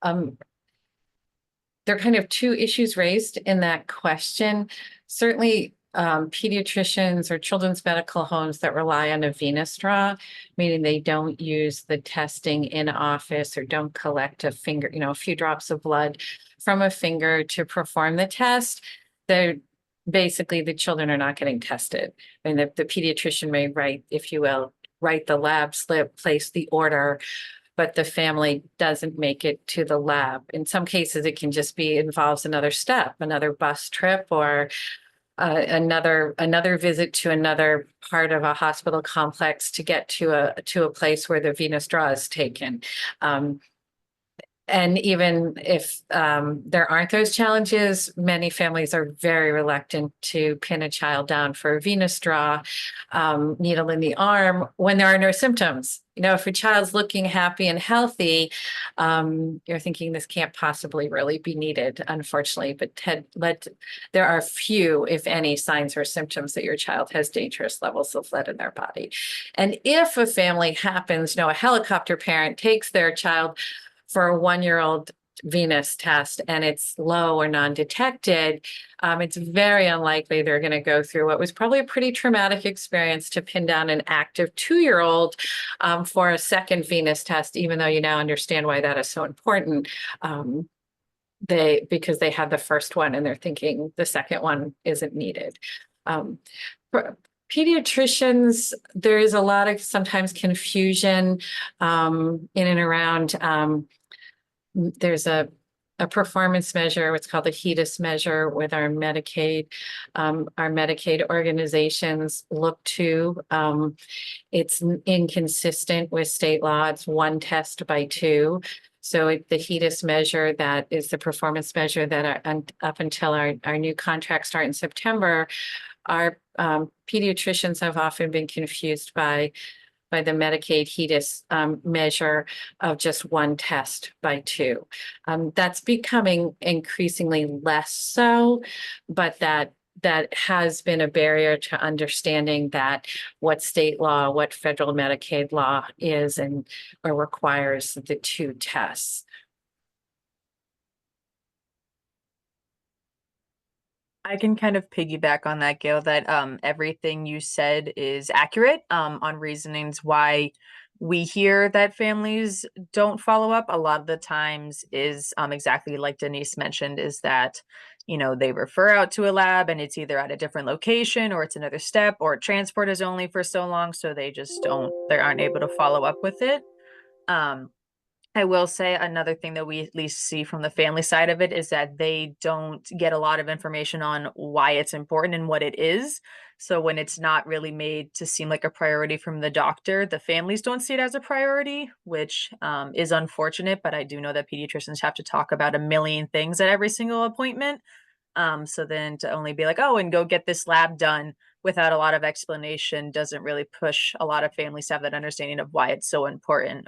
Speaker 2: There are kind of two issues raised in that question. Certainly, pediatricians or children's medical homes that rely on a venous draw, meaning they don't use the testing in office or don't collect a finger, a few drops of blood from a finger to perform the test. They're basically, the children are not getting tested. And the pediatrician may write, if you will, write the lab slip, place the order, but the family doesn't make it to the lab. In some cases, it can just be involves another step, another bus trip, or another visit to another part of a hospital complex to get to a place where the venous draw is taken. And even if there aren't those challenges, many families are very reluctant to pin a child down for a venous draw, needle in the arm, when there are no symptoms. If a child's looking happy and healthy, you're thinking this can't possibly really be needed, unfortunately. But there are few, if any, signs or symptoms that your child has dangerous levels of lead in their body. And if a family happens, a helicopter parent takes their child for a 1-year-old venous test and it's low or non-detected, it's very unlikely they're going to go through what was probably a pretty traumatic experience to pin down an active 2-year-old for a second venous test, even though you now understand why that is so important. Because they had the first one and they're thinking the second one isn't needed. For pediatricians, there is a lot of sometimes confusion in and around. There's a performance measure, what's called a HEDIS measure, with our Medicaid. Our Medicaid organizations look to. It's inconsistent with state law. It's 1 test by 2. So the HEDIS measure, that is the performance measure that up until our new contract start in September, our pediatricians have often been confused by the Medicaid HEDIS measure of just 1 test by 2. That's becoming increasingly less so, but that has been a barrier to understanding that what state law, what federal Medicaid law is or requires the 2 tests.
Speaker 6: I can kind of piggyback on that, Gail, that everything you said is accurate on reasonings why we hear that families don't follow up. A lot of the times is exactly like Denise mentioned, is that, they refer out to a lab and it's either at a different location or it's another step, or transport is only for so long. So they just aren't able to follow up with it. I will say another thing that we at least see from the family side of it is that they don't get a lot of information on why it's important and what it is. So when it's not really made to seem like a priority from the doctor, the families don't see it as a priority, which is unfortunate. But I do know that pediatricians have to talk about a million things at every single appointment. So then to only be like, oh, and go get this lab done without a lot of explanation doesn't really push a lot of families to have that understanding of why it's so important,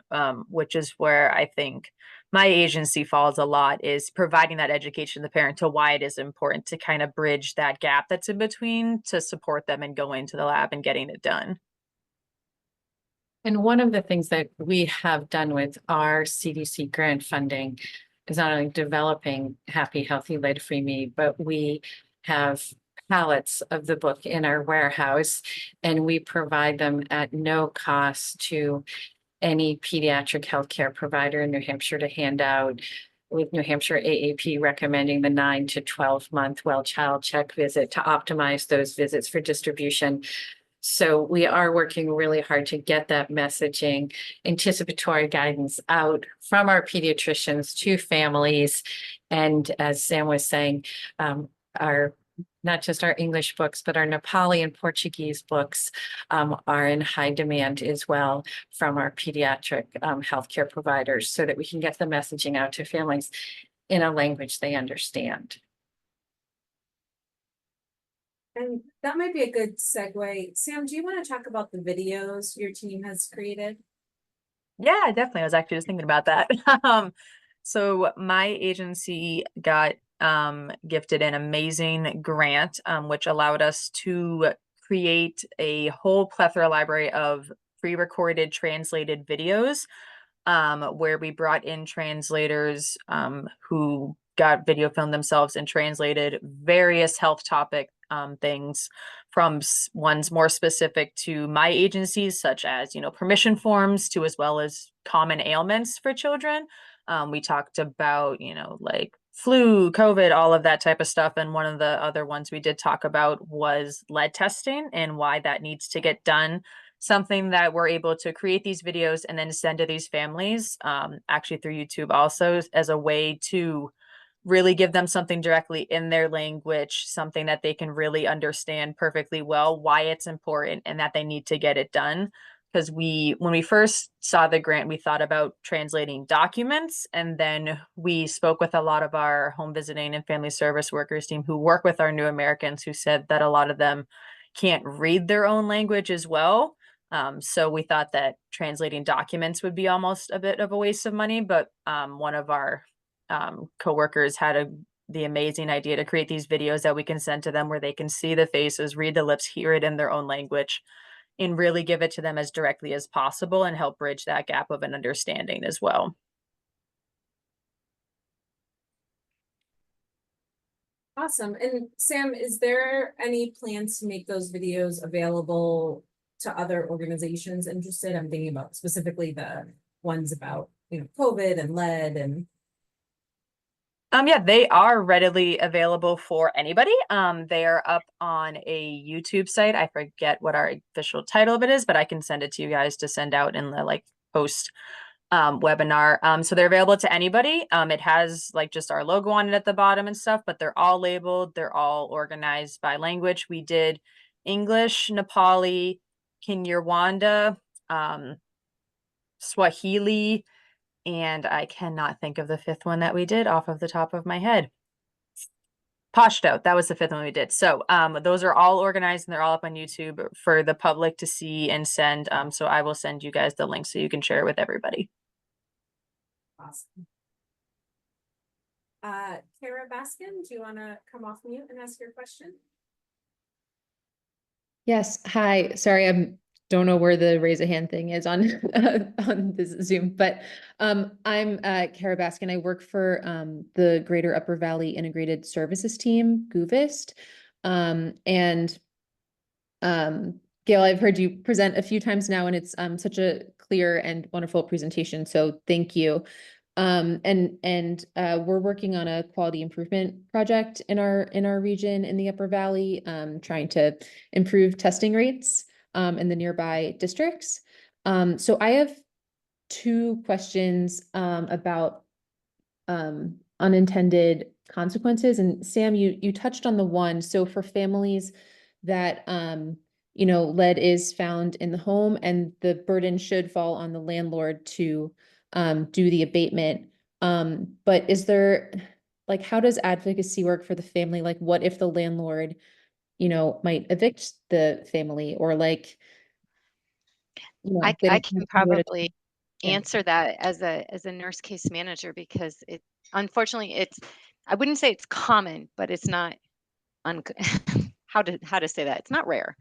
Speaker 6: which is where I think my agency falls a lot, is providing that education to the parent to why it is important to kind of bridge that gap that's in between to support them in going to the lab and getting it done.
Speaker 2: And one of the things that we have done with our CDC grant funding is not only developing Happy, Healthy, Lead-Free Me, but we have pallets of the book in our warehouse, and we provide them at no cost to any pediatric healthcare provider in New Hampshire to hand out, with New Hampshire AAP recommending the 9 to 12 month well child check visit to optimize those visits for distribution. So we are working really hard to get that messaging, anticipatory guidance out from our pediatricians to families. And as Sam was saying, our not just our English books, but our Nepali and Portuguese books are in high demand as well from our pediatric healthcare providers, so that we can get the messaging out to families in a language they understand.
Speaker 1: And that might be a good segue. Sam, do you want to talk about the videos your team has created?
Speaker 6: Yeah, definitely. I was actually just thinking about that. So my agency got gifted an amazing grant, which allowed us to create a whole plethora library of pre-recorded translated videos, where we brought in translators who got video filmed themselves and translated various health topic things, from ones more specific to my agencies, such as, permission forms, to as well as common ailments for children. We talked about, like flu, COVID, all of that type of stuff. And one of the other ones we did talk about was lead testing and why that needs to get done. Something that we're able to create these videos and then send to these families, actually through YouTube also, as a way to really give them something directly in their language, something that they can really understand perfectly well, why it's important and that they need to get it done. Because when we first saw the grant, we thought about translating documents, and then we spoke with a lot of our home visiting and family service workers team who work with our new Americans, who said that a lot of them can't read their own language as well. So we thought that translating documents would be almost a bit of a waste of money, but one of our coworkers had the amazing idea to create these videos that we can send to them, where they can see the faces, read the lips, hear it in their own language, and really give it to them as directly as possible and help bridge that gap of an understanding as well.
Speaker 1: Awesome. And Sam, is there any plans to make those videos available to other organizations interested? I'm thinking about specifically the ones about, COVID and lead and.
Speaker 6: Yeah, they are readily available for anybody. They are up on a YouTube site. I forget what our official title of it is, but I can send it to you guys to send out in the post webinar. So they're available to anybody. It has just our logo on it at the bottom and stuff, but they're all labeled. They're all organized by language. We did English, Nepali, Kinyarwanda, Swahili, and I cannot think of the fifth one that we did off of the top of my head. Pashto, that was the fifth one we did. So those are all organized and they're all up on YouTube for the public to see and send. So I will send you guys the link so you can share it with everybody.
Speaker 1: Awesome. Kara Baskin, do you want to come off mute and ask your question?
Speaker 7: Yes. Hi. Sorry, I don't know where the raise a hand thing is on on this Zoom, but I'm Kara Baskin. I work for the Greater Upper Valley Integrated Services Team, GUVIST. Gail, I've heard you present a few times now, and it's such a clear and wonderful presentation. So thank you. We're working on a quality improvement project in our region in the Upper Valley, trying to improve testing rates in the nearby districts. So I have two questions about unintended consequences. And Sam, you touched on the one. So for families that lead is found in the home and the burden should fall on the landlord to do the abatement. But is there, like, how does advocacy work for the family? Like, what if the landlord, might evict the family, or like,
Speaker 5: I
Speaker 7: they don't
Speaker 5: can
Speaker 7: have somewhere to-
Speaker 5: probably
Speaker 7: Yeah.
Speaker 5: answer that as a nurse case manager, because unfortunately I wouldn't say it's common, but it's not how to say that, it's not rare.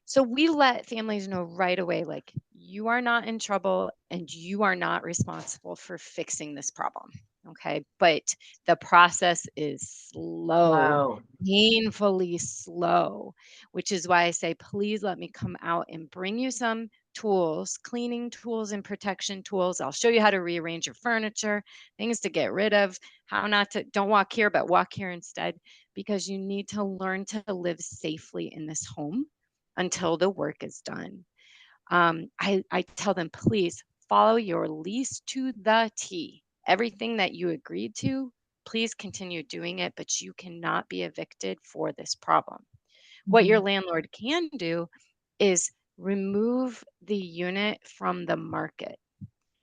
Speaker 5: So we let families know right away, like, you are not in trouble and you are not responsible for fixing this problem. Okay. But the process is slow, painfully slow, which is why I say, please let me come out and bring you some tools, cleaning tools and protection tools. I'll show you how to rearrange your furniture, things to get rid of, how not to, don't walk here, but walk here instead, because you need to learn to live safely in this home until the work is done. I tell them, please follow your lease to the T. Everything that you agreed to, please continue doing it, but you cannot be evicted for this problem. What your landlord can do is remove the unit from the market.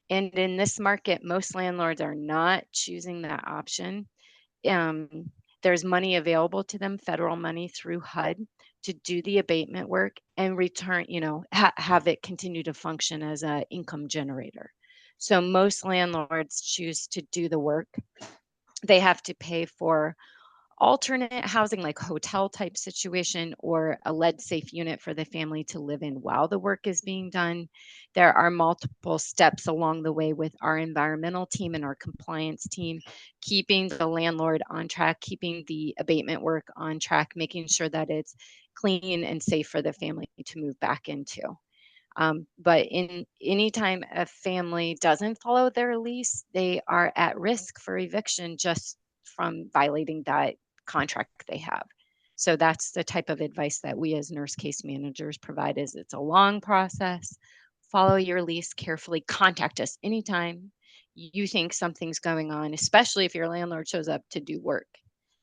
Speaker 5: And in this market, most landlords are not choosing that option. There's money available to them, federal money through HUD, to do the abatement work and return, have it continue to function as an income generator. So most landlords choose to do the work. They have to pay for alternate housing, like hotel type situation, or a lead safe unit for the family to live in while the work is being done. There are multiple steps along the way with our environmental team and our compliance team, keeping the landlord on track, keeping the abatement work on track, making sure that it's clean and safe for the family to move back into. But in anytime a family doesn't follow their lease, they are at risk for eviction just from violating that contract they have. So that's the type of advice that we as nurse case managers provide. Is it's a long process. Follow your lease carefully. Contact us anytime you think something's going on, especially if your landlord shows up to do work,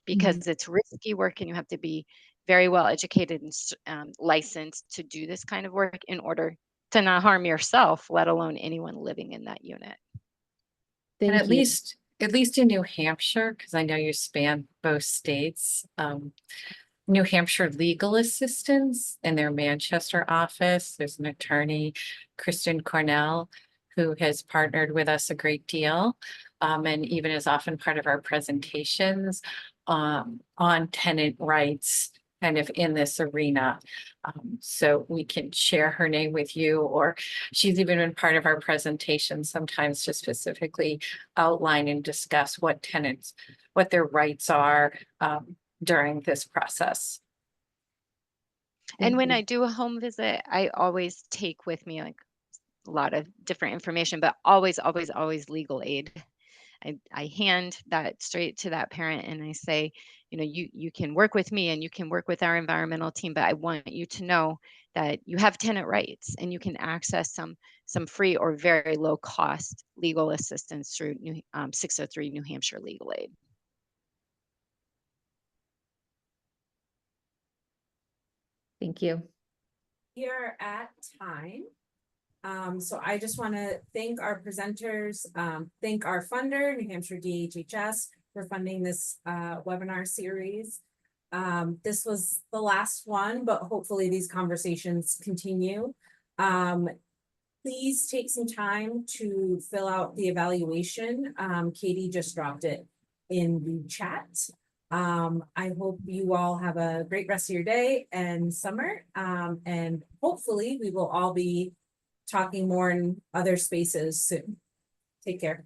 Speaker 5: because it's risky work and you have to be very well educated and licensed to do this kind of work in order to not harm yourself, let alone anyone living in that unit.
Speaker 2: And
Speaker 7: Thank
Speaker 2: at
Speaker 7: you.
Speaker 2: least in New Hampshire, because I know you span both states, New Hampshire legal assistance in their Manchester office, there's an attorney, Kristen Cornell, who has partnered with us a great deal, and even is often part of our presentations on tenant rights, kind of in this arena. So we can share her name with you, or she's even been part of our presentation sometimes to specifically outline and discuss what tenants, what their rights are during this process.
Speaker 5: And when I do a home visit, I always take with me like a lot of different information, but always, always, always legal aid. I hand that straight to that parent and I say, you can work with me and you can work with our environmental team, but I want you to know that you have tenant rights and you can access some free or very low cost legal assistance through 603 New Hampshire Legal Aid.
Speaker 7: Thank you.
Speaker 1: We are at time. So I just want to thank our presenters, thank our funder, New Hampshire DHHS, for funding this webinar series. This was the last one, but hopefully these conversations continue. Please take some time to fill out the evaluation. Katie just dropped it in the chat. I hope you all have a great rest of your day and summer. And hopefully we will all be talking more in other spaces soon. Take care.